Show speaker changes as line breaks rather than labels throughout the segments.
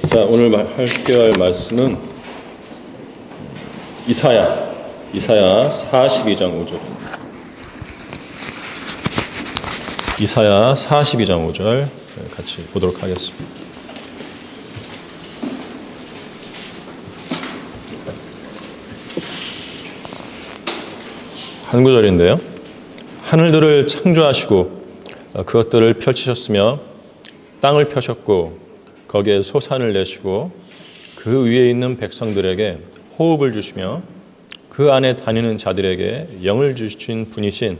자, 오늘 할할 말씀은 이사야 42장 5절입니다. 이사야 42장 5절 같이 보도록 하겠습니다. 한 구절인데요. 하늘들을 창조하시고 그것들을 펼치셨으며 땅을 펴셨고 거기에 소산을 내시고 그 위에 있는 백성들에게 호흡을 주시며 그 안에 다니는 자들에게 영을 주신 분이신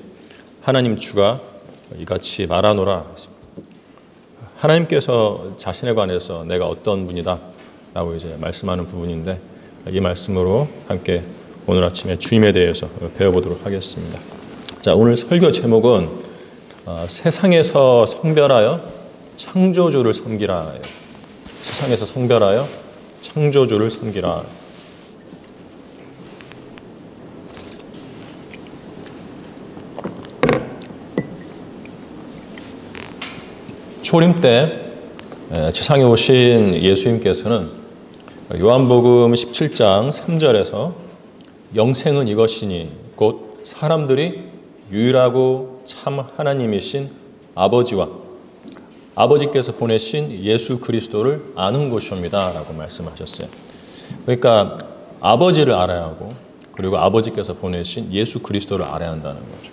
하나님 주가 이같이 말하노라. 하나님께서 자신에 관해서 내가 어떤 분이다 라고 이제 말씀하는 부분인데, 이 말씀으로 함께 오늘 아침에 주님에 대해서 배워보도록 하겠습니다. 자, 오늘 설교 제목은 세상에서 성별하여 창조주를 섬기라. 세상에서 성별하여 창조주를 섬기라. 초림 때 지상에 오신 예수님께서는 요한복음 17장 3절에서 영생은 이것이니 곧 사람들이 유일하고 참 하나님이신 아버지와 아버지께서 보내신 예수 그리스도를 아는 것입니다 라고 말씀하셨어요. 그러니까 아버지를 알아야 하고, 그리고 아버지께서 보내신 예수 그리스도를 알아야 한다는 거죠.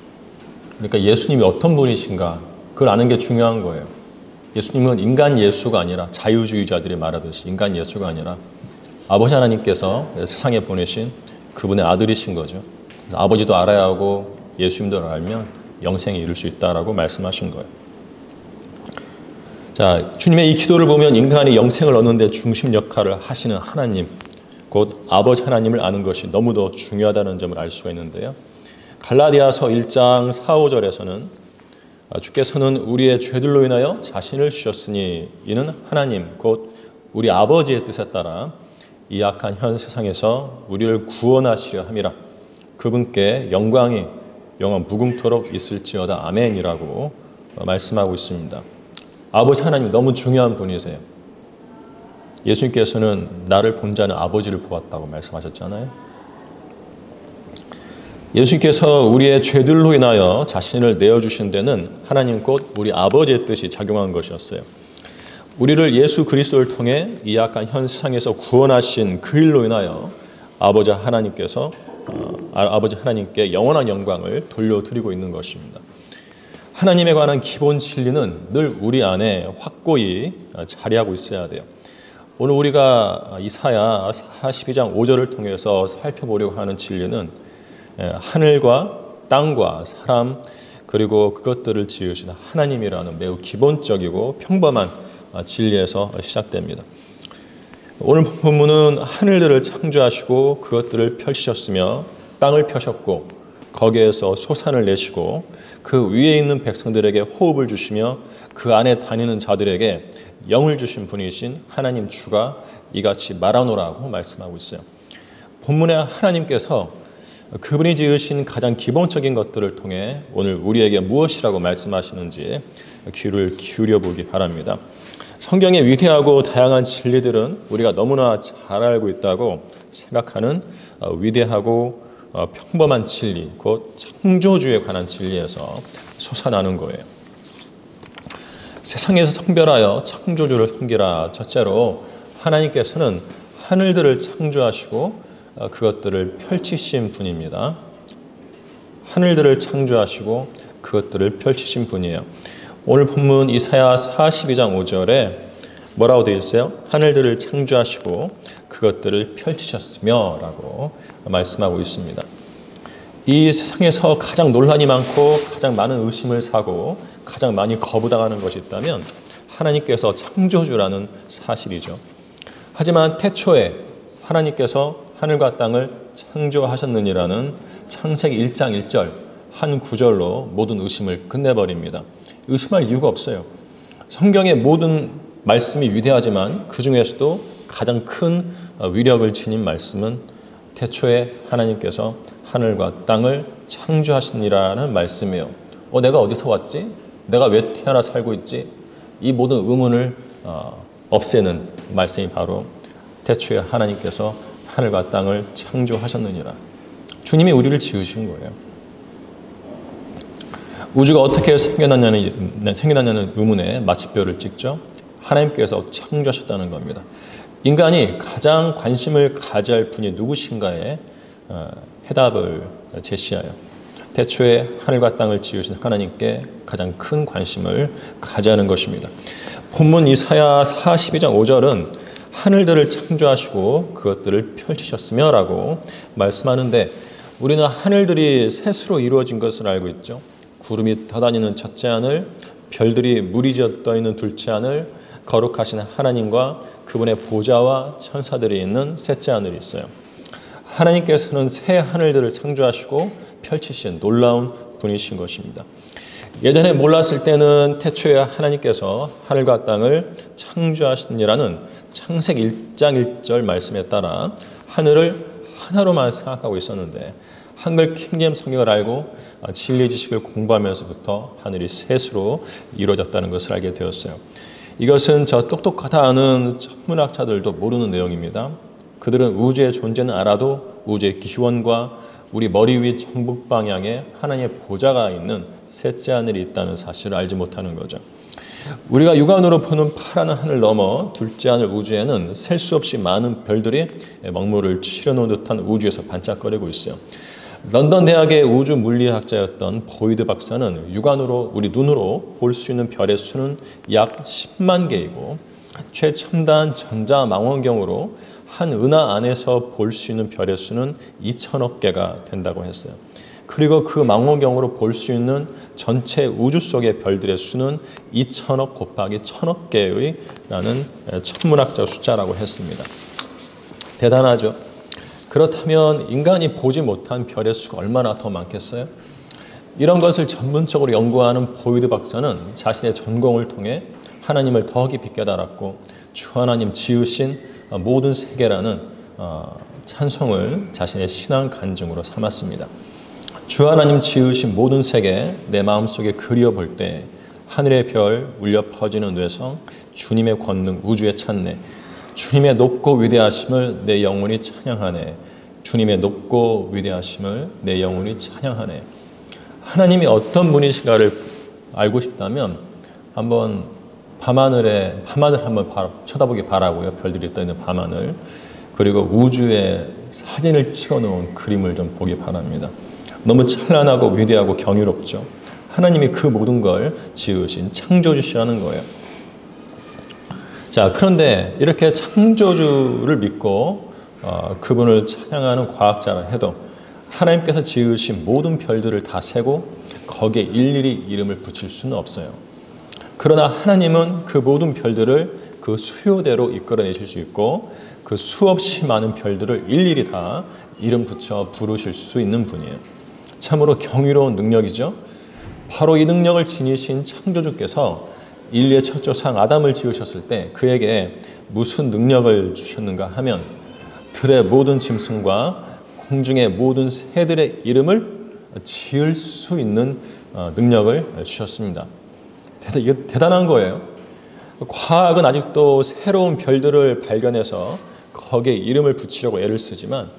그러니까 예수님이 어떤 분이신가, 그걸 아는 게 중요한 거예요. 예수님은 인간 예수가 아니라, 자유주의자들이 말하듯이 인간 예수가 아니라 아버지 하나님께서 세상에 보내신 그분의 아들이신 거죠. 아버지도 알아야 하고 예수님도 알면 영생에 이룰 수 있다라고 말씀하신 거예요. 자, 주님의 이 기도를 보면 인간이 영생을 얻는 데 중심 역할을 하시는 하나님, 곧 아버지 하나님을 아는 것이 너무도 중요하다는 점을 알 수가 있는데요. 갈라디아서 1장 4, 5절에서는 주께서는 우리의 죄들로 인하여 자신을 주셨으니 이는 하나님 곧 우리 아버지의 뜻에 따라 이 악한 현 세상에서 우리를 구원하시려 함이라. 그분께 영광이 영원 무궁토록 있을지어다. 아멘이라고 말씀하고 있습니다. 아버지 하나님 너무 중요한 분이세요. 예수님께서는 나를 본 자는 아버지를 보았다고 말씀하셨잖아요. 예수님께서 우리의 죄들로 인하여 자신을 내어주신 데는 하나님 곧 우리 아버지의 뜻이 작용한 것이었어요. 우리를 예수 그리스도를 통해 이 악한 현 세상에서 구원하신 그 일로 인하여 아버지 하나님께 영원한 영광을 돌려드리고 있는 것입니다. 하나님에 관한 기본 진리는 늘 우리 안에 확고히 자리하고 있어야 돼요. 오늘 우리가 이사야 42장 5절을 통해서 살펴보려고 하는 진리는 하늘과 땅과 사람 그리고 그것들을 지으신 하나님이라는 매우 기본적이고 평범한 진리에서 시작됩니다. 오늘 본문은 하늘들을 창조하시고 그것들을 펼치셨으며 땅을 펴셨고 거기에서 소산을 내시고 그 위에 있는 백성들에게 호흡을 주시며 그 안에 다니는 자들에게 영을 주신 분이신 하나님 주가 이같이 말하노라고 말씀하고 있어요. 본문에 하나님께서 그분이 지으신 가장 기본적인 것들을 통해 오늘 우리에게 무엇이라고 말씀하시는지 귀를 기울여 보기 바랍니다. 성경의 위대하고 다양한 진리들은 우리가 너무나 잘 알고 있다고 생각하는 위대하고 평범한 진리, 곧 창조주에 관한 진리에서 솟아나는 거예요. 세상에서 성별하여 창조주를 섬기라. 첫째로 하나님께서는 하늘들을 창조하시고 그것들을 펼치신 분입니다. 하늘들을 창조하시고 그것들을 펼치신 분이에요. 오늘 본문 이사야 42장 5절에 뭐라고 되어 있어요? 하늘들을 창조하시고 그것들을 펼치셨으며 라고 말씀하고 있습니다. 이 세상에서 가장 논란이 많고 가장 많은 의심을 사고 가장 많이 거부당하는 것이 있다면 하나님께서 창조주라는 사실이죠. 하지만 태초에 하나님께서 하늘과 땅을 창조하셨느니라는 창세기 1장 1절 한 구절로 모든 의심을 끝내버립니다. 의심할 이유가 없어요. 성경의 모든 말씀이 위대하지만 그 중에서도 가장 큰 위력을 지닌 말씀은 태초에 하나님께서 하늘과 땅을 창조하시니라는 말씀이에요. 내가 어디서 왔지? 내가 왜 태어나 살고 있지? 이 모든 의문을 없애는 말씀이 바로 태초에 하나님께서 하늘과 땅을 창조하셨느니라. 주님이 우리를 지으신 거예요. 우주가 어떻게 생겨났냐는 의문에 마침표를 찍죠. 하나님께서 창조하셨다는 겁니다. 인간이 가장 관심을 가져야 할 분이 누구신가에 해답을 제시하여 태초에 하늘과 땅을 지으신 하나님께 가장 큰 관심을 가져야 하는 것입니다. 본문 이사야 42장 5절은 하늘들을 창조하시고 그것들을 펼치셨으며 라고 말씀하는데, 우리는 하늘들이 셋으로 이루어진 것을 알고 있죠. 구름이 떠다니는 첫째 하늘, 별들이 무리 지어 떠있는 둘째 하늘, 거룩하신 하나님과 그분의 보좌와 천사들이 있는 셋째 하늘이 있어요. 하나님께서는 새 하늘들을 창조하시고 펼치신 놀라운 분이신 것입니다. 예전에 몰랐을 때는 태초에 하나님께서 하늘과 땅을 창조하시니라는 창세기 1장 1절 말씀에 따라 하늘을 하나로만 생각하고 있었는데, 한글 킹제임스 성경을 알고 진리 지식을 공부하면서부터 하늘이 셋으로 이루어졌다는 것을 알게 되었어요. 이것은 저 똑똑하다 하는 천문학자들도 모르는 내용입니다. 그들은 우주의 존재는 알아도 우주의 기원과 우리 머리 위 정북 방향에 하나님의 보좌가 있는 셋째 하늘이 있다는 사실을 알지 못하는 거죠. 우리가 육안으로 보는 파란 하늘 넘어 둘째 하늘 우주에는 셀 수 없이 많은 별들이 먹물을 치러놓은 듯한 우주에서 반짝거리고 있어요. 런던 대학의 우주 물리학자였던 보이드 박사는 육안으로 우리 눈으로 볼 수 있는 별의 수는 약 10만 개이고 최첨단 전자망원경으로 한 은하 안에서 볼 수 있는 별의 수는 2천억 개가 된다고 했어요. 그리고 그 망원경으로 볼 수 있는 전체 우주 속의 별들의 수는 2천억 곱하기 1,000억 개의 라는 천문학적 숫자라고 했습니다. 대단하죠? 그렇다면 인간이 보지 못한 별의 수가 얼마나 더 많겠어요? 이런 것을 전문적으로 연구하는 보이드 박사는 자신의 전공을 통해 하나님을 더 깊이 깨달았고 주 하나님 지으신 모든 세계라는 찬송을 자신의 신앙 간증으로 삼았습니다. 주 하나님 지으신 모든 세계 내 마음속에 그려볼 때 하늘의 별 울려 퍼지는 뇌성, 주님의 권능 우주에 찾네. 주님의 높고 위대하심을 내 영혼이 찬양하네. 주님의 높고 위대하심을 내 영혼이 찬양하네. 하나님이 어떤 분이신가를 알고 싶다면 한번 밤하늘을 한번 쳐다보기 바라고요. 별들이 떠있는 밤하늘. 그리고 우주에 사진을 찍어놓은 그림을 좀 보기 바랍니다. 너무 찬란하고 위대하고 경이롭죠. 하나님이 그 모든 걸 지으신 창조주시라는 거예요. 자, 그런데 이렇게 창조주를 믿고 그분을 찬양하는 과학자라 해도 하나님께서 지으신 모든 별들을 다 세고 거기에 일일이 이름을 붙일 수는 없어요. 그러나 하나님은 그 모든 별들을 그 수요대로 이끌어내실 수 있고 그 수없이 많은 별들을 일일이 다 이름 붙여 부르실 수 있는 분이에요. 참으로 경이로운 능력이죠. 바로 이 능력을 지니신 창조주께서 인류의 첫 조상 아담을 지으셨을 때 그에게 무슨 능력을 주셨는가 하면 들의 모든 짐승과 공중의 모든 새들의 이름을 지을 수 있는 능력을 주셨습니다. 이게 대단한 거예요. 과학은 아직도 새로운 별들을 발견해서 거기에 이름을 붙이려고 애를 쓰지만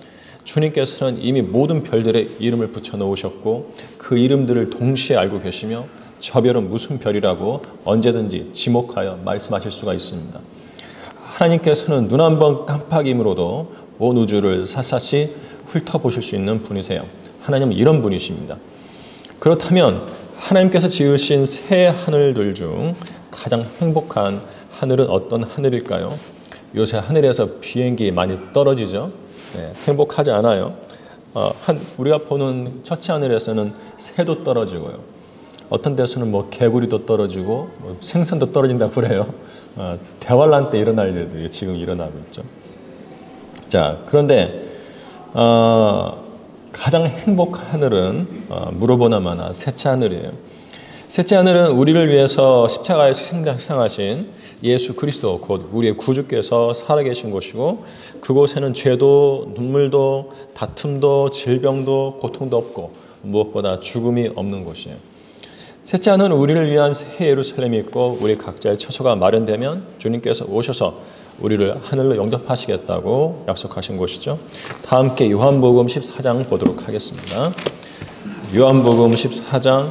주님께서는 이미 모든 별들의 이름을 붙여 놓으셨고 그 이름들을 동시에 알고 계시며 저 별은 무슨 별이라고 언제든지 지목하여 말씀하실 수가 있습니다. 하나님께서는 눈 한 번 깜빡임으로도 온 우주를 샅샅이 훑어보실 수 있는 분이세요. 하나님은 이런 분이십니다. 그렇다면 하나님께서 지으신 새 하늘들 중 가장 행복한 하늘은 어떤 하늘일까요? 요새 하늘에서 비행기 많이 떨어지죠. 네, 행복하지 않아요. 우리가 보는 첫째 하늘에서는 새도 떨어지고요. 어떤 데서는 뭐 개구리도 떨어지고 생선도 떨어진다고 그래요. 대환란 때 일어날 일들이 지금 일어나고 있죠. 자, 그런데 가장 행복한 하늘은 물어보나마나 셋째 하늘이에요. 셋째 하늘은 우리를 위해서 십자가에서 희생하신 예수 그리스도 곧 우리의 구주께서 살아계신 곳이고 그곳에는 죄도 눈물도 다툼도 질병도 고통도 없고 무엇보다 죽음이 없는 곳이에요. 셋째 하는 우리를 위한 새 예루살렘이 있고 우리 각자의 처소가 마련되면 주님께서 오셔서 우리를 하늘로 영접하시겠다고 약속하신 곳이죠. 다 함께 요한복음 14장 보도록 하겠습니다. 요한복음 14장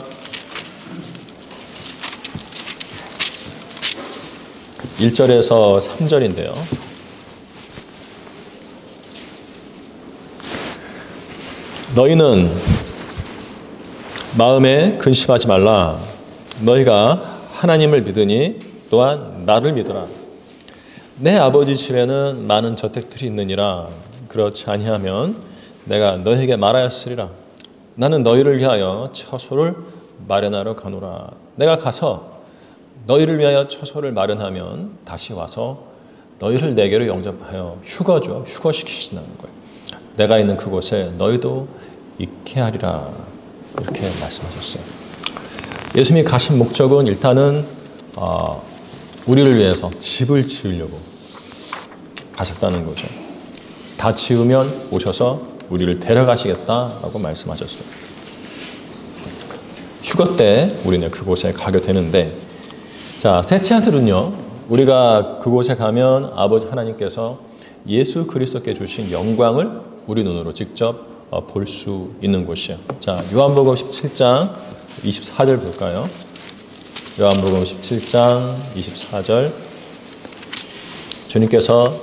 1절에서 3절인데요. 너희는 마음에 근심하지 말라. 너희가 하나님을 믿으니 또한 나를 믿으라. 내 아버지 집에는 많은 저택들이 있느니라. 그렇지 아니하면 내가 너희에게 말하였으리라. 나는 너희를 위하여 처소를 마련하러 가노라. 내가 가서 너희를 위하여 처소를 마련하면 다시 와서 너희를 내게로 영접하여 휴거죠. 휴거시키신다는 거예요. 내가 있는 그곳에 너희도 있게 하리라. 이렇게 말씀하셨어요. 예수님이 가신 목적은 일단은 우리를 위해서 집을 지으려고 가셨다는 거죠. 다 지으면 오셔서 우리를 데려가시겠다라고 말씀하셨어요. 휴거 때 우리는 그곳에 가게 되는데, 자, 셋째 아들은요, 우리가 그곳에 가면 아버지 하나님께서 예수 그리스도께 주신 영광을 우리 눈으로 직접 볼 수 있는 곳이에요. 자, 요한복음 17장 24절 볼까요? 요한복음 17장 24절. 주님께서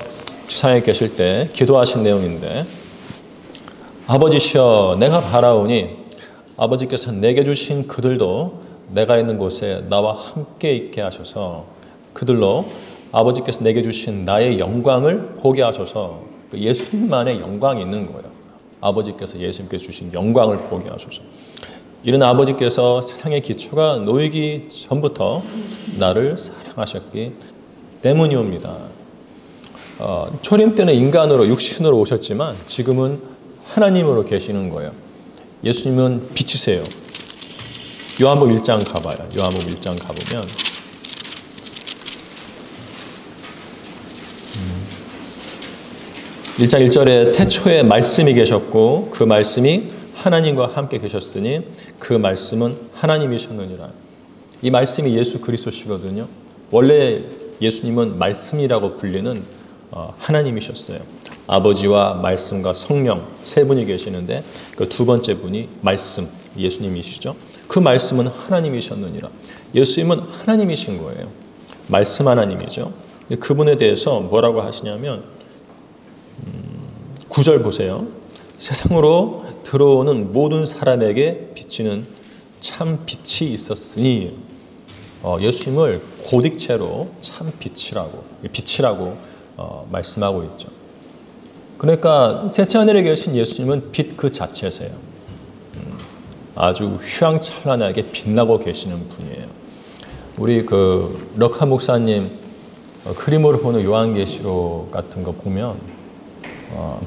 지상에 계실 때 기도하신 내용인데, 아버지시여 내가 바라오니 아버지께서 내게 주신 그들도 내가 있는 곳에 나와 함께 있게 하셔서 그들로 아버지께서 내게 주신 나의 영광을 보게 하셔서, 예수님만의 영광이 있는 거예요. 아버지께서 예수님께 주신 영광을 보게 하셔서, 이런 아버지께서 세상의 기초가 놓이기 전부터 나를 사랑하셨기 때문이옵니다. 초림 때는 인간으로 육신으로 오셨지만 지금은 하나님으로 계시는 거예요. 예수님은 빛이세요. 요한복음 1장 가봐요. 요한복음 1장 가보면 1장 1절에 태초에 말씀이 계셨고 그 말씀이 하나님과 함께 계셨으니 그 말씀은 하나님이셨느니라. 이 말씀이 예수 그리스도시거든요. 원래 예수님은 말씀이라고 불리는 하나님이셨어요. 아버지와 말씀과 성령 세 분이 계시는데 그 두 번째 분이 말씀, 예수님이시죠. 그 말씀은 하나님이셨느니라. 예수님은 하나님이신 거예요. 말씀 하나님이죠. 그분에 대해서 뭐라고 하시냐면 9절 보세요. 세상으로 들어오는 모든 사람에게 비치는 참 빛이 있었으니, 예수님을 고딕체로 참 빛이라고 말씀하고 있죠. 그러니까 셋째 하늘에 계신 예수님은 빛 그 자체세요. 아주 휘황찬란하게 빛나고 계시는 분이에요. 우리 럭하 목사님 그림으로 보는 요한계시록 같은 거 보면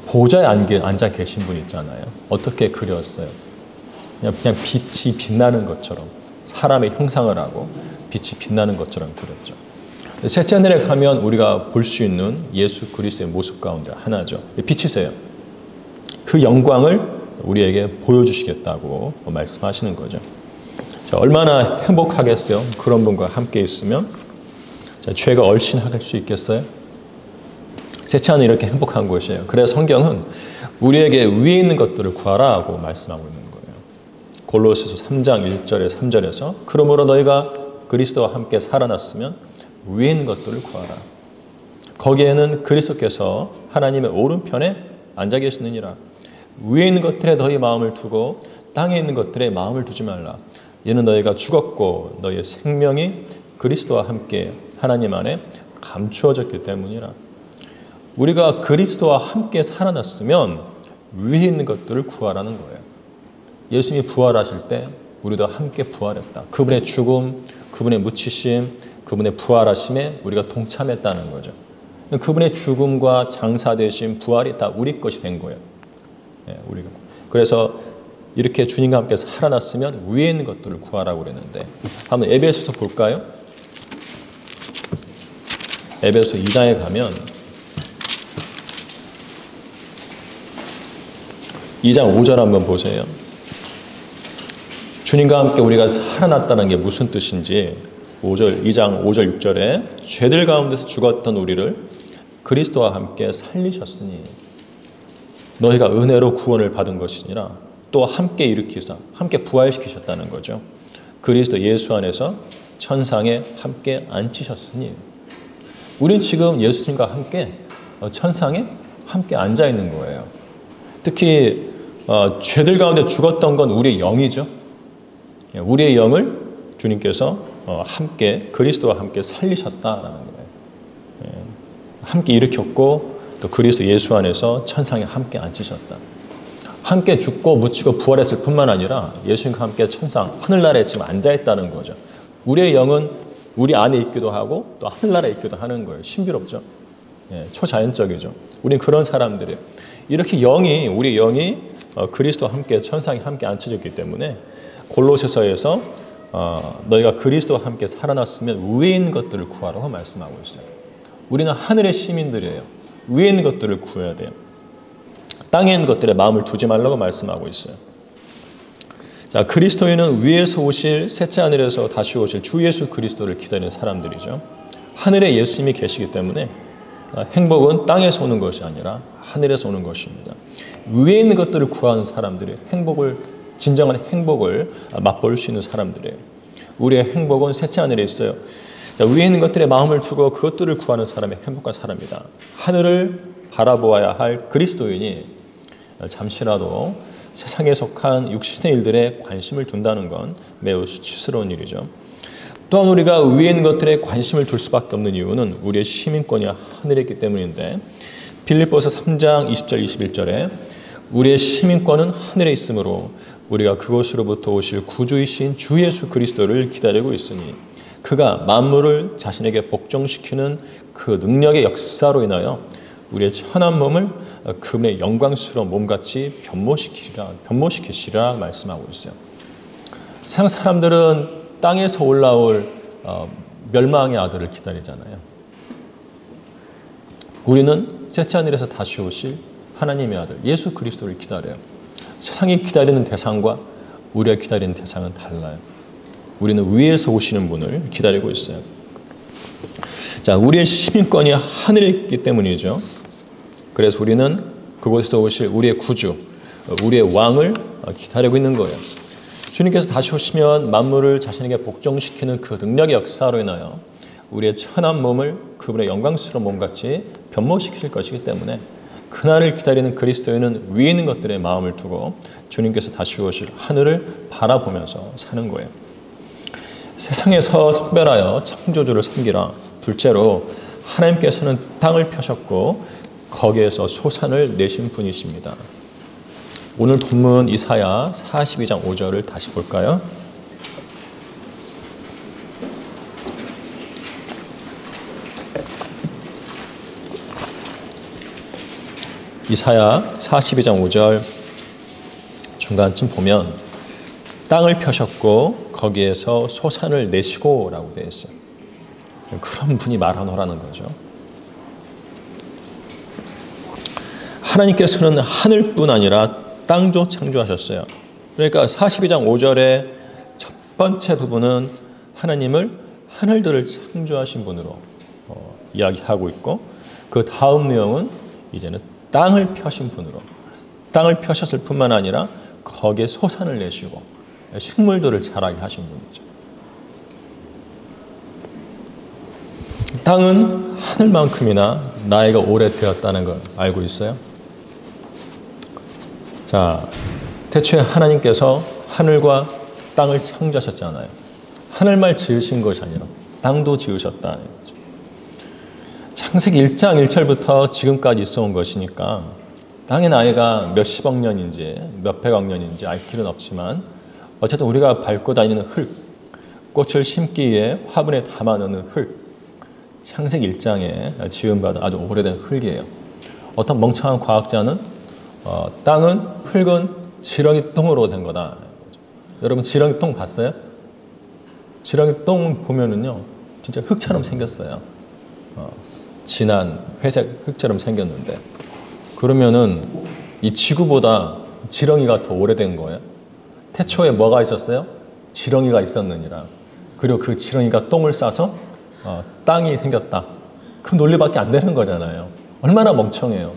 보좌에 앉아 계신 분 있잖아요. 어떻게 그렸어요? 그냥 빛이 빛나는 것처럼, 사람의 형상을 하고 빛이 빛나는 것처럼 그렸죠. 셋째 하늘에 가면 우리가 볼 수 있는 예수 그리스도의 모습 가운데 하나죠. 빛이세요. 그 영광을 우리에게 보여주시겠다고 말씀하시는 거죠. 자, 얼마나 행복하겠어요? 그런 분과 함께 있으면. 자, 죄가 얼씬할 수 있겠어요? 셋째 하늘 이렇게 행복한 곳이에요. 그래서 성경은 우리에게 위에 있는 것들을 구하라고 말씀하고 있는 거예요. 골로새서 3장 1절에 3절에서 그러므로 너희가 그리스도와 함께 살아났으면 위에 있는 것들을 구하라. 거기에는 그리스도께서 하나님의 오른편에 앉아 계시느니라. 위에 있는 것들에 너희 마음을 두고 땅에 있는 것들에 마음을 두지 말라. 이는 너희가 죽었고 너희의 생명이 그리스도와 함께 하나님 안에 감추어졌기 때문이라. 우리가 그리스도와 함께 살아났으면 위에 있는 것들을 구하라는 거예요. 예수님이 부활하실 때 우리도 함께 부활했다. 그분의 죽음, 그분의 묻히심, 그분의 부활하심에 우리가 동참했다는 거죠. 그분의 죽음과 장사되심, 부활이 다 우리 것이 된 거예요. 우리가. 그래서 이렇게 주님과 함께 살아났으면 위에 있는 것들을 구하라고 그랬는데, 한번 에베소서 볼까요? 에베소 2장에 가면 2장 5절 한번 보세요. 주님과 함께 우리가 살아났다는 게 무슨 뜻인지 2장 5절 6절에 죄들 가운데서 죽었던 우리를 그리스도와 함께 살리셨으니 너희가 은혜로 구원을 받은 것이니라 또 함께 일으키사 함께 부활시키셨다는 거죠. 그리스도 예수 안에서 천상에 함께 앉히셨으니 우린 지금 예수님과 함께 천상에 함께 앉아 있는 거예요. 특히 죄들 가운데 죽었던 건 우리의 영이죠. 우리의 영을 주님께서 함께 그리스도와 함께 살리셨다라는 거예요. 함께 일으켰고 또 그리스도 예수 안에서 천상에 함께 앉히셨다. 함께 죽고 묻히고 부활했을 뿐만 아니라 예수님과 함께 천상 하늘나라에 지금 앉아 있다는 거죠. 우리의 영은 우리 안에 있기도 하고 또 하늘나라에 있기도 하는 거예요. 신비롭죠. 초자연적이죠. 우린 그런 사람들이에요. 이렇게 우리 영이 그리스도와 함께 천상에 함께 앉혀졌기 때문에 골로새서에서 너희가 그리스도와 함께 살아났으면 위에 있는 것들을 구하라고 말씀하고 있어요. 우리는 하늘의 시민들이에요. 위에 있는 것들을 구해야 돼요. 땅에 있는 것들에 마음을 두지 말라고 말씀하고 있어요. 자, 그리스도인은 위에서 오실 셋째 하늘에서 다시 오실 주 예수 그리스도를 기다리는 사람들이죠. 하늘에 예수님이 계시기 때문에 행복은 땅에서 오는 것이 아니라 하늘에서 오는 것입니다. 위에 있는 것들을 구하는 사람들이 진정한 행복을 맛볼 수 있는 사람들이에요. 우리의 행복은 셋째 하늘에 있어요. 자, 위에 있는 것들에 마음을 두고 그것들을 구하는 사람이 행복한 사람이다. 하늘을 바라보아야 할 그리스도인이 잠시라도 세상에 속한 육신의 일들에 관심을 둔다는 건 매우 수치스러운 일이죠. 또한 우리가 위에 있는 것들에 관심을 둘 수밖에 없는 이유는 우리의 시민권이 하늘에 있기 때문인데 빌립보서 3장 20절 21절에 우리의 시민권은 하늘에 있으므로 우리가 그곳으로부터 오실 구주이신 주 예수 그리스도를 기다리고 있으니 그가 만물을 자신에게 복종시키는 그 능력의 역사로 인하여 우리의 천한 몸을 그분의 영광스러운 몸같이 변모시키시라 말씀하고 있어요. 세상 사람들은 땅에서 올라올 멸망의 아들을 기다리잖아요. 우리는 셋째 하늘에서 다시 오실 하나님의 아들 예수 그리스도를 기다려요. 세상이 기다리는 대상과 우리가 기다리는 대상은 달라요. 우리는 위에서 오시는 분을 기다리고 있어요. 자, 우리의 시민권이 하늘에 있기 때문이죠. 그래서 우리는 그곳에서 오실 우리의 구주, 우리의 왕을 기다리고 있는 거예요. 주님께서 다시 오시면 만물을 자신에게 복종시키는 그 능력의 역사로 인하여 우리의 천한 몸을 그분의 영광스러운 몸같이 변모시키실 것이기 때문에 그날을 기다리는 그리스도인은 위에 있는 것들에 마음을 두고 주님께서 다시 오실 하늘을 바라보면서 사는 거예요. 세상에서 성별하여 창조주를 섬기라. 둘째로 하나님께서는 땅을 펴셨고 거기에서 소산을 내신 분이십니다. 오늘 본문 이사야 42장 5절을 다시 볼까요? 이사야 42장 5절 중간쯤 보면 땅을 펴셨고 거기에서 소산을 내시고 라고 되어 있어요. 그런 분이 말하노라는 거죠. 하나님께서는 하늘뿐 아니라 땅도 창조하셨어요. 그러니까 42장 5절의 첫 번째 부분은 하나님을 하늘들을 창조하신 분으로 이야기하고 있고 그 다음 내용은 이제는 땅을 펴신 분으로 땅을 펴셨을 뿐만 아니라 거기에 소산을 내시고 식물들을 자라게 하신 분이죠. 땅은 하늘만큼이나 나이가 오래되었다는 걸 알고 있어요. 자, 태초에 하나님께서 하늘과 땅을 창조하셨잖아요. 하늘만 지으신 것이 아니라 땅도 지으셨다는 거죠. 창세기 1장 1절부터 지금까지 있어온 것이니까 땅의 나이가 몇십억 년인지 몇백억 년인지 알 길은 없지만 어쨌든 우리가 밟고 다니는 흙, 꽃을 심기 위해 화분에 담아넣는 흙, 창세기 1장에 지음받은 아주 오래된 흙이에요. 어떤 멍청한 과학자는 땅은 흙은 지렁이 똥으로 된 거다. 여러분 지렁이 똥 봤어요? 지렁이 똥 보면은요 진짜 흙처럼 생겼어요. 진한 회색 흙처럼 생겼는데 그러면은 이 지구보다 지렁이가 더 오래된 거예요. 태초에 뭐가 있었어요? 지렁이가 있었느니라. 그리고 그 지렁이가 똥을 싸서 땅이 생겼다. 그 논리밖에 안 되는 거잖아요. 얼마나 멍청해요.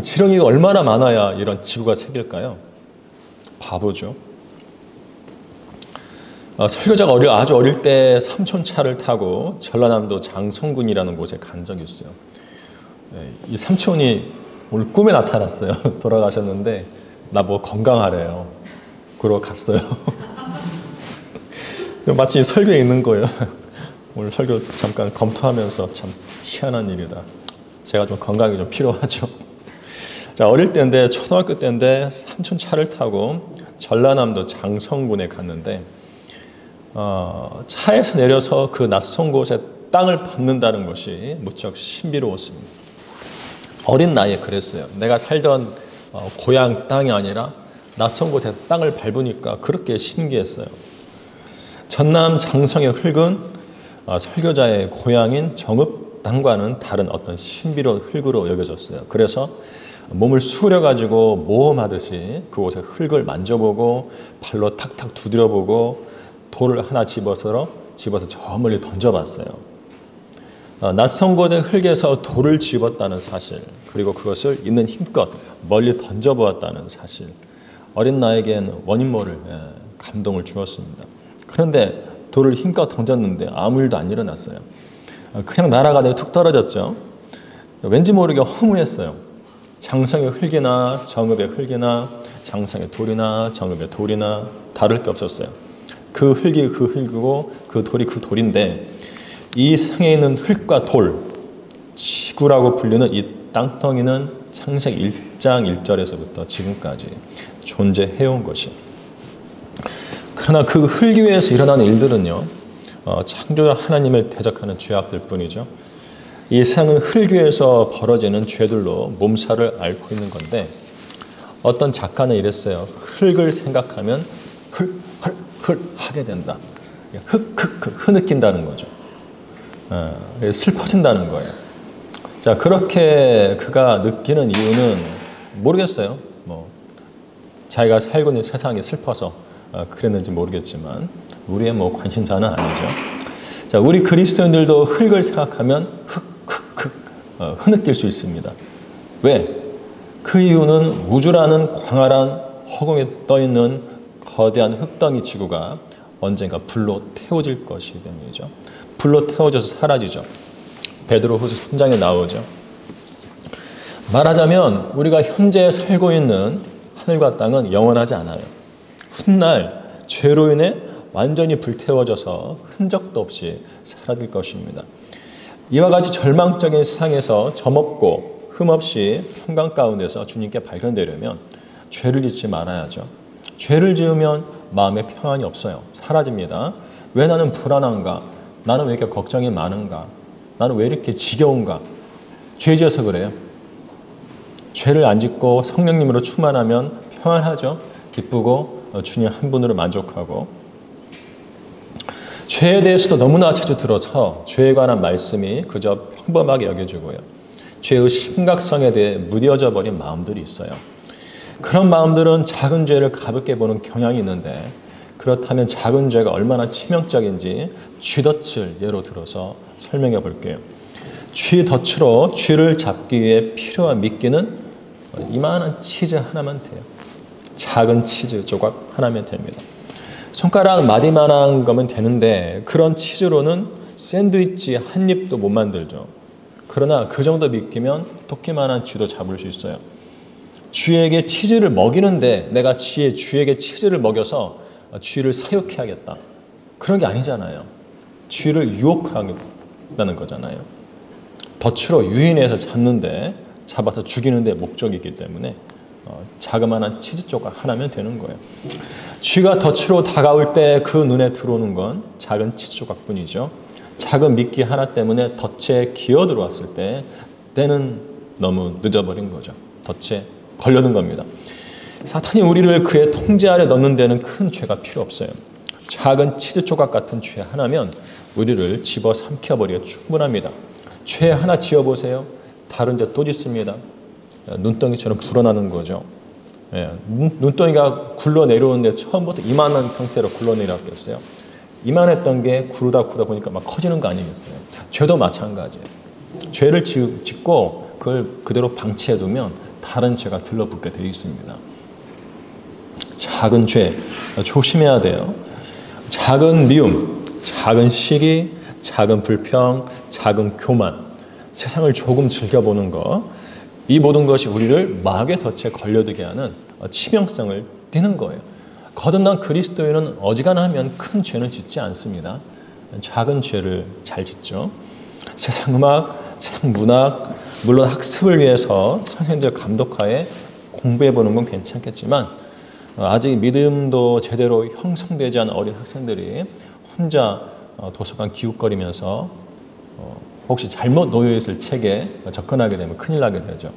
지렁이가 얼마나 많아야 이런 지구가 생길까요? 바보죠. 설교자가 아주 어릴 때 삼촌차를 타고 전라남도 장성군이라는 곳에 간 적이 있어요. 이 삼촌이 오늘 꿈에 나타났어요. 돌아가셨는데 나보고 건강하래요. 그러고 갔어요. 마치 설교에 있는 거예요. 오늘 설교 잠깐 검토하면서 참 희한한 일이다. 제가 좀 건강이 좀 필요하죠. 자, 어릴 때인데 초등학교 때인데 삼촌 차를 타고 전라남도 장성군에 갔는데 차에서 내려서 그 낯선 곳에 땅을 밟는다는 것이 무척 신비로웠습니다. 어린 나이에 그랬어요. 내가 살던 고향 땅이 아니라 낯선 곳에 땅을 밟으니까 그렇게 신기했어요. 전남 장성의 흙은 설교자의 고향인 정읍 땅과는 다른 어떤 신비로운 흙으로 여겨졌어요. 그래서 몸을 수그려가지고 모험하듯이 그곳에 흙을 만져보고 발로 탁탁 두드려보고 돌을 하나 집어서 저 멀리 던져봤어요. 낯선 곳의 흙에서 돌을 집었다는 사실, 그리고 그것을 있는 힘껏 멀리 던져보았다는 사실, 어린 나에겐 원인 모를 감동을 주었습니다. 그런데 돌을 힘껏 던졌는데 아무 일도 안 일어났어요. 그냥 날아가다가 툭 떨어졌죠. 왠지 모르게 허무했어요. 장성의 흙이나 정읍의 흙이나 장성의 돌이나 정읍의 돌이나 다를 게 없었어요. 그 흙이 그 흙이고 그 돌이 그 돌인데 이 상에 있는 흙과 돌, 지구라고 불리는 이 땅덩이는 창세기 1장 1절에서부터 지금까지 존재해온 것이. 그러나 그 흙 위에서 일어나는 일들은요, 창조자 하나님을 대적하는 죄악들 뿐이죠. 이 세상은 흙 위에서 벌어지는 죄들로 몸살을 앓고 있는 건데, 어떤 작가는 이랬어요. 흙을 생각하면 흙 하게 된다. 흐느낀다는 거죠. 슬퍼진다는 거예요. 자, 그렇게 그가 느끼는 이유는 모르겠어요. 자기가 살고 있는 세상이 슬퍼서 그랬는지 모르겠지만 우리의 관심사는 아니죠. 자, 우리 그리스도인들도 흙을 생각하면 흐느낄 수 있습니다. 왜? 그 이유는 우주라는 광활한 허공에 떠있는 거대한 흙덩이 지구가 언젠가 불로 태워질 것이기 때문이죠. 불로 태워져서 사라지죠. 베드로후서 3장에 나오죠. 말하자면 우리가 현재 살고 있는 하늘과 땅은 영원하지 않아요. 훗날 죄로 인해 완전히 불태워져서 흔적도 없이 사라질 것입니다. 이와 같이 절망적인 세상에서 점없고 흠없이 평강 가운데서 주님께 발견되려면 죄를 짓지 말아야죠. 죄를 지으면 마음에 평안이 없어요. 사라집니다. 왜 나는 불안한가? 나는 왜 이렇게 걱정이 많은가? 나는 왜 이렇게 지겨운가? 죄 지어서 그래요. 죄를 안 짓고 성령님으로 충만하면 평안하죠. 기쁘고 주님 한 분으로 만족하고. 죄에 대해서도 너무나 자주 들어서 죄에 관한 말씀이 그저 평범하게 여겨지고요. 죄의 심각성에 대해 무뎌져 버린 마음들이 있어요. 그런 마음들은 작은 죄를 가볍게 보는 경향이 있는데, 그렇다면 작은 죄가 얼마나 치명적인지 쥐덫을 예로 들어서 설명해 볼게요. 쥐덫으로 쥐를 잡기 위해 필요한 미끼는 이만한 치즈 하나만 돼요. 작은 치즈 조각 하나면 됩니다. 손가락 마디만한 거면 되는데 그런 치즈로는 샌드위치 한 입도 못 만들죠. 그러나 그 정도 미끼면 토끼만한 쥐도 잡을 수 있어요. 쥐에게 치즈를 먹이는데 내가 쥐에게 치즈를 먹여서 쥐를 사육해야겠다. 그런 게 아니잖아요. 쥐를 유혹하겠다는 거잖아요. 덫으로 유인해서 잡아서 죽이는 데 목적이 있기 때문에 자그마한 치즈 조각 하나면 되는 거예요. 쥐가 덫으로 다가올 때 그 눈에 들어오는 건 작은 치즈 조각뿐이죠. 작은 미끼 하나 때문에 덫에 기어 들어왔을 때는 너무 늦어버린 거죠. 덫에 걸려든 겁니다. 사탄이 우리를 그의 통제 아래 넣는 데는 큰 죄가 필요 없어요. 작은 치즈 조각 같은 죄 하나면 우리를 집어삼켜버리기가 충분합니다. 죄 하나 지어보세요. 다른 데 또 짓습니다. 눈덩이처럼 불어나는 거죠. 예, 눈덩이가 굴러 내려오는데 처음부터 이만한 상태로 굴러 내려왔겠어요. 이만했던 게 구르다 보니까 막 커지는 거 아니겠어요. 죄도 마찬가지예요. 죄를 짓고 그걸 그대로 방치해두면 다른 죄가 들러붙게 되어 있습니다. 작은 죄 조심해야 돼요. 작은 미움, 작은 시기, 작은 불평, 작은 교만, 세상을 조금 즐겨보는 것, 이 모든 것이 우리를 마귀의 덫에 걸려들게 하는 치명성을 띠는 거예요. 거듭난 그리스도인은 어지간하면 큰 죄는 짓지 않습니다. 작은 죄를 잘 짓죠. 세상 음악, 세상 문학, 물론 학습을 위해서 선생님들 감독하에 공부해보는 건 괜찮겠지만 아직 믿음도 제대로 형성되지 않은 어린 학생들이 혼자 도서관 기웃거리면서 혹시 잘못 놓여있을 책에 접근하게 되면 큰일 나게 되죠.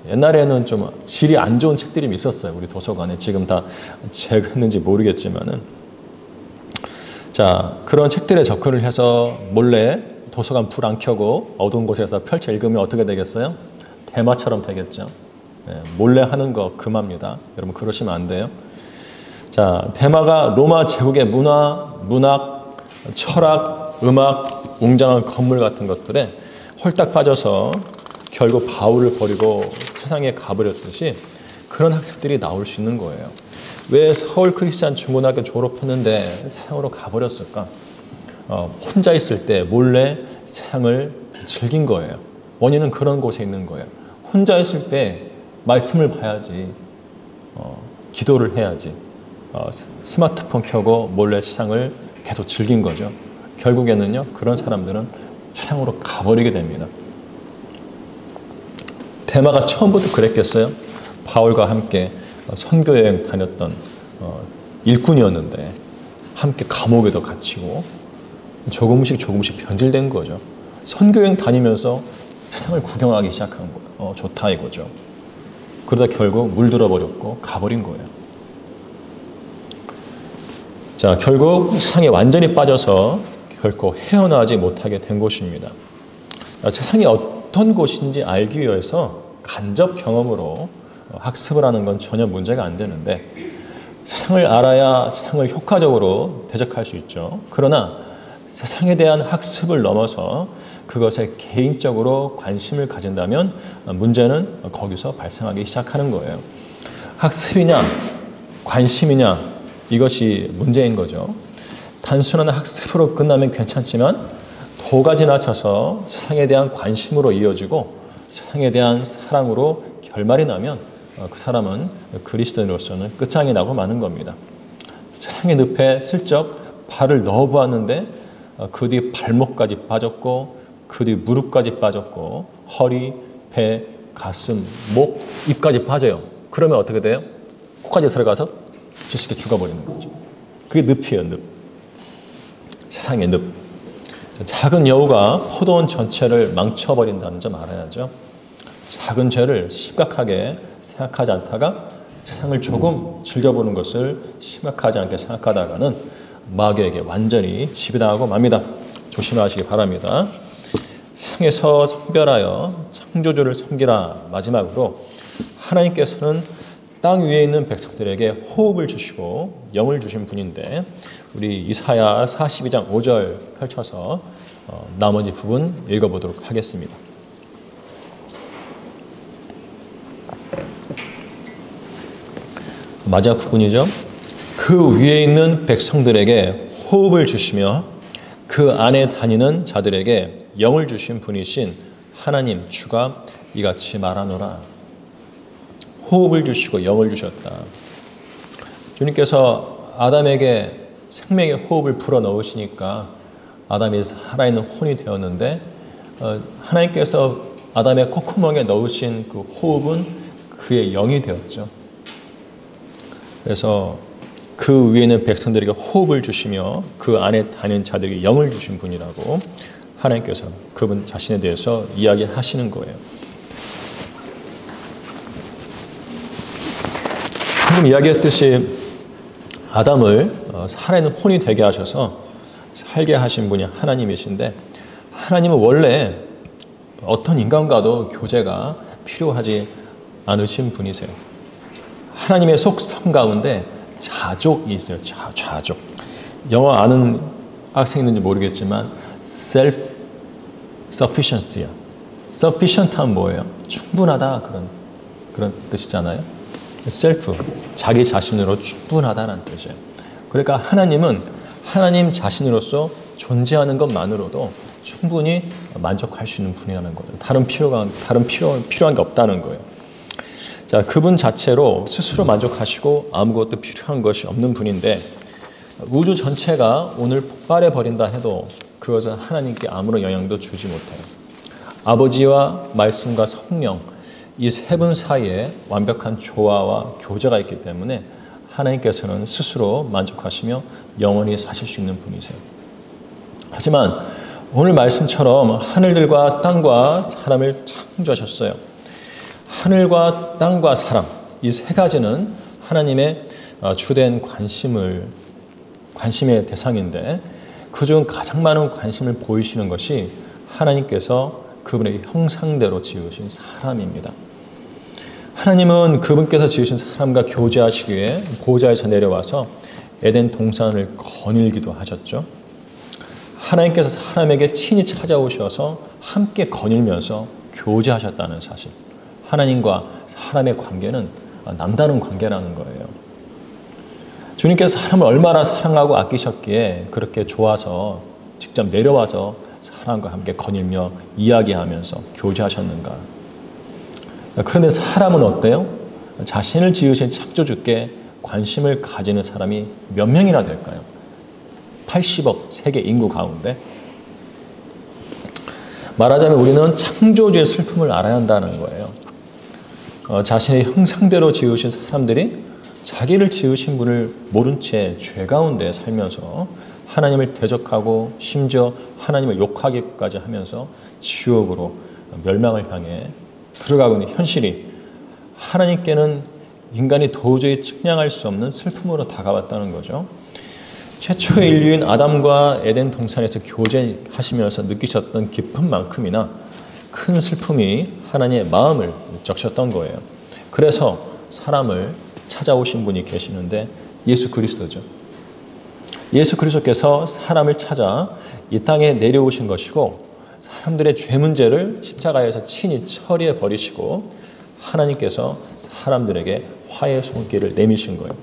옛날에는 좀 질이 안 좋은 책들이 있었어요. 우리 도서관에. 지금 다 제거했는지 모르겠지만은. 자, 그런 책들에 접근을 해서 몰래 도서관 불 안 켜고 어두운 곳에서 펼쳐 읽으면 어떻게 되겠어요? 대마처럼 되겠죠. 네, 몰래 하는 거 금합니다. 여러분 그러시면 안 돼요. 자, 대마가 로마 제국의 문학, 철학, 음악, 웅장한 건물 같은 것들에 홀딱 빠져서 결국 바울을 버리고 세상에 가버렸듯이 그런 학생들이 나올 수 있는 거예요. 왜 서울 크리스찬 중고등학교 졸업했는데 세상으로 가버렸을까? 혼자 있을 때 몰래 세상을 즐긴 거예요. 원인은 그런 곳에 있는 거예요. 혼자 있을 때 말씀을 봐야지, 기도를 해야지, 스마트폰 켜고 몰래 세상을 계속 즐긴 거죠. 결국에는요, 그런 사람들은 세상으로 가버리게 됩니다. 대마가 처음부터 그랬겠어요? 바울과 함께 선교여행 다녔던 일꾼이었는데 함께 감옥에도 갇히고 조금씩 변질된 거죠. 선교여행 다니면서 세상을 구경하기 시작한 거예요. 좋다 이거죠. 그러다 결국 물들어 버렸고 가버린 거예요. 자, 결국 세상에 완전히 빠져서 결코 헤어나지 못하게 된 곳입니다. 세상이 어떤 곳인지 알기 위해서 간접 경험으로 학습을 하는 건 전혀 문제가 안 되는데 세상을 알아야 세상을 효과적으로 대적할 수 있죠. 그러나 세상에 대한 학습을 넘어서 그것에 개인적으로 관심을 가진다면 문제는 거기서 발생하기 시작하는 거예요. 학습이냐 관심이냐 이것이 문제인 거죠. 단순한 학습으로 끝나면 괜찮지만 도가 지나쳐서 세상에 대한 관심으로 이어지고 세상에 대한 사랑으로 결말이 나면 그 사람은 그리스도인으로서는 끝장이 나고 마는 겁니다. 세상의 늪에 슬쩍 발을 넣어보았는데 그 뒤 발목까지 빠졌고 그 뒤 무릎까지 빠졌고 허리, 배, 가슴, 목, 입까지 빠져요. 그러면 어떻게 돼요? 코까지 들어가서 지식에 죽어버리는 거죠. 그게 늪이에요. 늪. 세상의 늪. 작은 여우가 포도원 전체를 망쳐버린다는 점 알아야죠. 작은 죄를 심각하게 생각하지 않다가 세상을 조금 즐겨보는 것을 심각하지 않게 생각하다가는 마귀에게 완전히 지배당하고 맙니다. 조심하시기 바랍니다. 세상에서 성별하여 창조주를 섬기라. 마지막으로 하나님께서는 땅 위에 있는 백성들에게 호흡을 주시고 영을 주신 분인데 우리 이사야 42장 5절 펼쳐서 나머지 부분 읽어보도록 하겠습니다. 마지막 부분이죠. 그 위에 있는 백성들에게 호흡을 주시며 그 안에 다니는 자들에게 영을 주신 분이신 하나님 주가 이같이 말하노라. 호흡을 주시고 영을 주셨다. 주님께서 아담에게 생명의 호흡을 불어넣으시니까 아담이 살아있는 혼이 되었는데 하나님께서 아담의 콧구멍에 넣으신 그 호흡은 그의 영이 되었죠. 그래서 그 위에 있는 백성들에게 호흡을 주시며 그 안에 다니는 자들에게 영을 주신 분이라고 하나님께서 그분 자신에 대해서 이야기하시는 거예요. 방금 이야기했듯이 아담을 살아있는 혼이 되게 하셔서 살게 하신 분이 하나님이신데 하나님은 원래 어떤 인간과도 교제가 필요하지 않으신 분이세요. 하나님의 속성 가운데 자족이 있어요. 자족. 영어 아는 학생 있는지 모르겠지만 self-sufficiency야. sufficient한 뭐예요? 충분하다 그런 뜻이잖아요. self, 자기 자신으로 충분하다는 뜻이에요. 그러니까 하나님은 하나님 자신으로서 존재하는 것만으로도 충분히 만족할 수 있는 분이라는 거예요. 다른 필요한 게 없다는 거예요. 자, 그분 자체로 스스로 만족하시고 아무것도 필요한 것이 없는 분인데 우주 전체가 오늘 폭발해 버린다 해도 그것은 하나님께 아무런 영향도 주지 못해요. 아버지와 말씀과 성령 이 세 분 사이에 완벽한 조화와 교제가 있기 때문에 하나님께서는 스스로 만족하시며 영원히 사실 수 있는 분이세요. 하지만 오늘 말씀처럼 하늘들과 땅과 사람을 창조하셨어요. 하늘과 땅과 사람 이 세 가지는 하나님의 주된 관심의 대상인데 그중 가장 많은 관심을 보이시는 것이 하나님께서 그분의 형상대로 지으신 사람입니다. 하나님은 그분께서 지으신 사람과 교제하시기 위해 보좌에서 내려와서 에덴 동산을 거닐기도 하셨죠. 하나님께서 사람에게 친히 찾아오셔서 함께 거닐면서 교제하셨다는 사실. 하나님과 사람의 관계는 남다른 관계라는 거예요. 주님께서 사람을 얼마나 사랑하고 아끼셨기에 그렇게 좋아서 직접 내려와서 사람과 함께 거닐며 이야기하면서 교제하셨는가. 그런데 사람은 어때요? 자신을 지으신 창조주께 관심을 가지는 사람이 몇 명이나 될까요? 80억 세계 인구 가운데. 말하자면 우리는 창조주의 슬픔을 알아야 한다는 거예요. 자신의 형상대로 지으신 사람들이 자기를 지으신 분을 모른 채 죄 가운데 살면서 하나님을 대적하고 심지어 하나님을 욕하기까지 하면서 지옥으로 멸망을 향해 들어가고 있는 현실이 하나님께는 인간이 도저히 측량할 수 없는 슬픔으로 다가왔다는 거죠. 최초의 인류인 아담과 에덴 동산에서 교제하시면서 느끼셨던 기쁨만큼이나 큰 슬픔이 하나님의 마음을 적셨던 거예요. 그래서 사람을 찾아오신 분이 계시는데 예수 그리스도죠. 예수 그리스도께서 사람을 찾아 이 땅에 내려오신 것이고 사람들의 죄 문제를 십자가에서 친히 처리해 버리시고 하나님께서 사람들에게 화해의 손길을 내미신 거예요.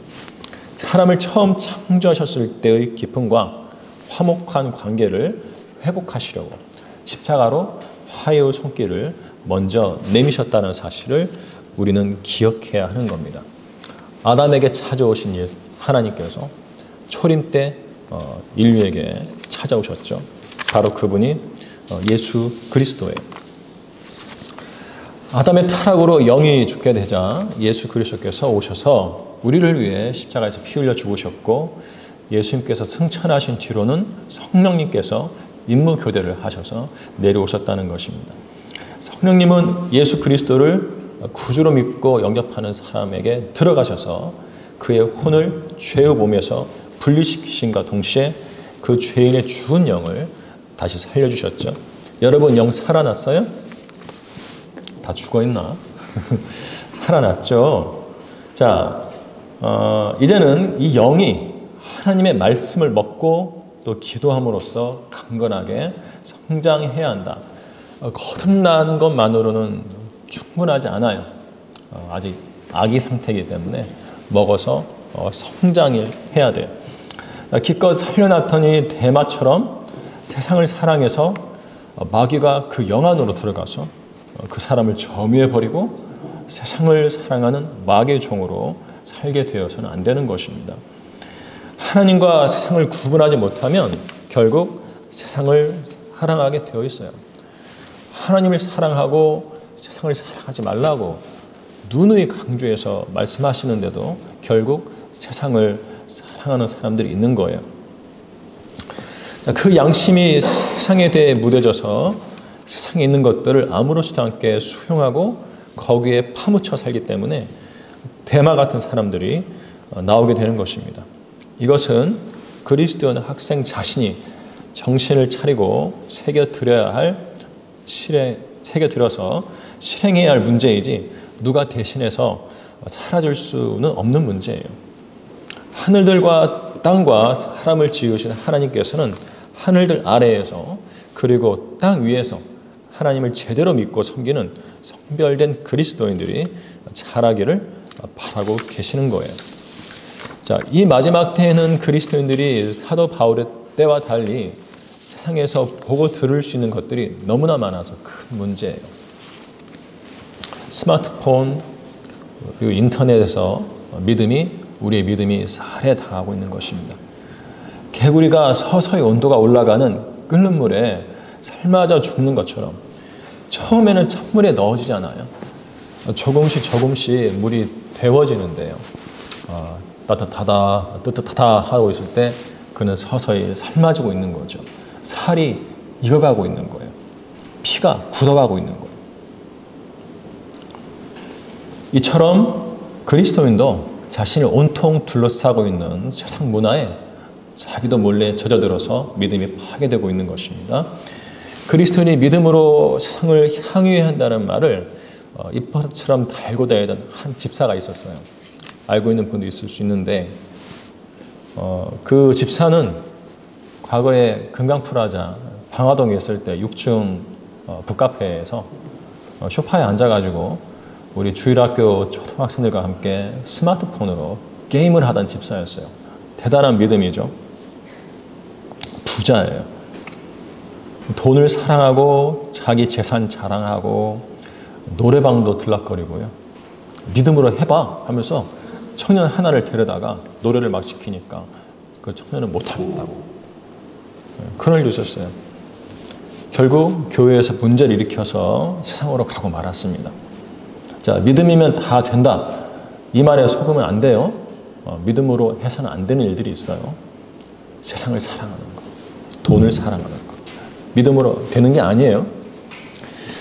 사람을 처음 창조하셨을 때의 기쁨과 화목한 관계를 회복하시려고 십자가로 화해의 손길을 먼저 내미셨다는 사실을 우리는 기억해야 하는 겁니다. 아담에게 찾아오신 하나님께서 초림 때 인류에게 찾아오셨죠. 바로 그분이 예수 그리스도예요. 아담의 타락으로 영이 죽게 되자 예수 그리스도께서 오셔서 우리를 위해 십자가에서 피 흘려 죽으셨고 예수님께서 승천하신 뒤로는 성령님께서 임무 교대를 하셔서 내려오셨다는 것입니다. 성령님은 예수 그리스도를 구주로 믿고 영접하는 사람에게 들어가셔서 그의 혼을 죄의 몸에서 분리시키신과 동시에 그 죄인의 죽은 영을 다시 살려주셨죠. 여러분 영 살아났어요? 다 죽어있나? 살아났죠. 자, 이제는 이 영이 하나님의 말씀을 먹고 또 기도함으로써 강건하게 성장해야 한다. 거듭난 것만으로는 충분하지 않아요. 아직 아기 상태이기 때문에 먹어서 성장해야 돼요. 기껏 살려놨더니 대마처럼 세상을 사랑해서 마귀가 그 영 안으로 들어가서 그 사람을 점유해버리고 세상을 사랑하는 마귀의 종으로 살게 되어서는 안 되는 것입니다. 하나님과 세상을 구분하지 못하면 결국 세상을 사랑하게 되어 있어요. 하나님을 사랑하고 세상을 사랑하지 말라고 누누이 강조해서 말씀하시는데도 결국 세상을 사랑하는 사람들이 있는 거예요. 그 양심이 세상에 대해 무뎌져서 세상에 있는 것들을 아무렇지도 않게 수용하고 거기에 파묻혀 살기 때문에 대마 같은 사람들이 나오게 되는 것입니다. 이것은 그리스도인 학생 자신이 정신을 차리고 새겨들어서 실행해야 할 문제이지 누가 대신해서 살아줄 수는 없는 문제예요. 하늘들과 땅과 사람을 지으신 하나님께서는 하늘들 아래에서 그리고 땅 위에서 하나님을 제대로 믿고 섬기는 성별된 그리스도인들이 자라기를 바라고 계시는 거예요. 자, 이 마지막 때에는 그리스도인들이 사도 바울의 때와 달리 세상에서 보고 들을 수 있는 것들이 너무나 많아서 큰 문제예요. 스마트폰 그리고 인터넷에서 우리의 믿음이 살해 당하고 있는 것입니다. 개구리가 서서히 온도가 올라가는 끓는 물에 삶아져 죽는 것처럼 처음에는 찬물에 넣어지잖아요. 조금씩 물이 데워지는데요. 따뜻하다 뜨뜻하다 하고 있을 때 그는 서서히 삶아지고 있는 거죠. 살이 익어가고 있는 거예요. 피가 굳어가고 있는 거예요. 이처럼 그리스도인도 자신을 온통 둘러싸고 있는 세상 문화에 자기도 몰래 젖어들어서 믿음이 파괴되고 있는 것입니다. 그리스도인이 믿음으로 세상을 향유해야 한다는 말을 입버릇처럼 달고 다니던 한 집사가 있었어요. 알고 있는 분도 있을 수 있는데 그 집사는 과거에 금강프라자 방화동에 있을 때 6층 북카페에서 소파에 앉아가지고 우리 주일학교 초등학생들과 함께 스마트폰으로 게임을 하던 집사였어요. 대단한 믿음이죠. 부자예요. 돈을 사랑하고 자기 재산 자랑하고 노래방도 들락거리고요. 믿음으로 해봐 하면서 청년 하나를 데려다가 노래를 막 시키니까 그 청년은 못하겠다고 그늘 주셨어요. 결국 교회에서 문제를 일으켜서 세상으로 가고 말았습니다. 자, 믿음이면 다 된다. 이 말에 속으면 안 돼요. 믿음으로 해서는 안 되는 일들이 있어요. 세상을 사랑하는 것, 돈을 사랑하는 것. 믿음으로 되는 게 아니에요.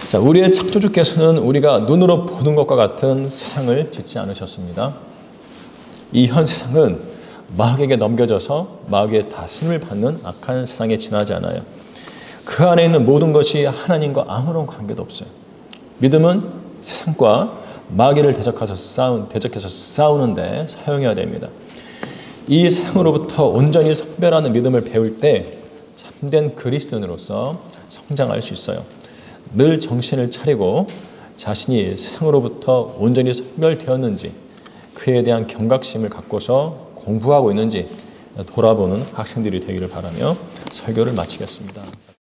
자, 우리의 창조주께서는 우리가 눈으로 보는 것과 같은 세상을 짓지 않으셨습니다. 이 현 세상은 마귀에게 넘겨져서 마귀의 다스림을 받는 악한 세상에 지나지 않아요. 그 안에 있는 모든 것이 하나님과 아무런 관계도 없어요. 믿음은 세상과 마귀를 대적해서 싸우는데 사용해야 됩니다. 이 세상으로부터 온전히 선별하는 믿음을 배울 때 참된 그리스도인으로서 성장할 수 있어요. 늘 정신을 차리고 자신이 세상으로부터 온전히 선별되었는지 그에 대한 경각심을 갖고서 공부하고 있는지 돌아보는 학생들이 되기를 바라며 설교를 마치겠습니다.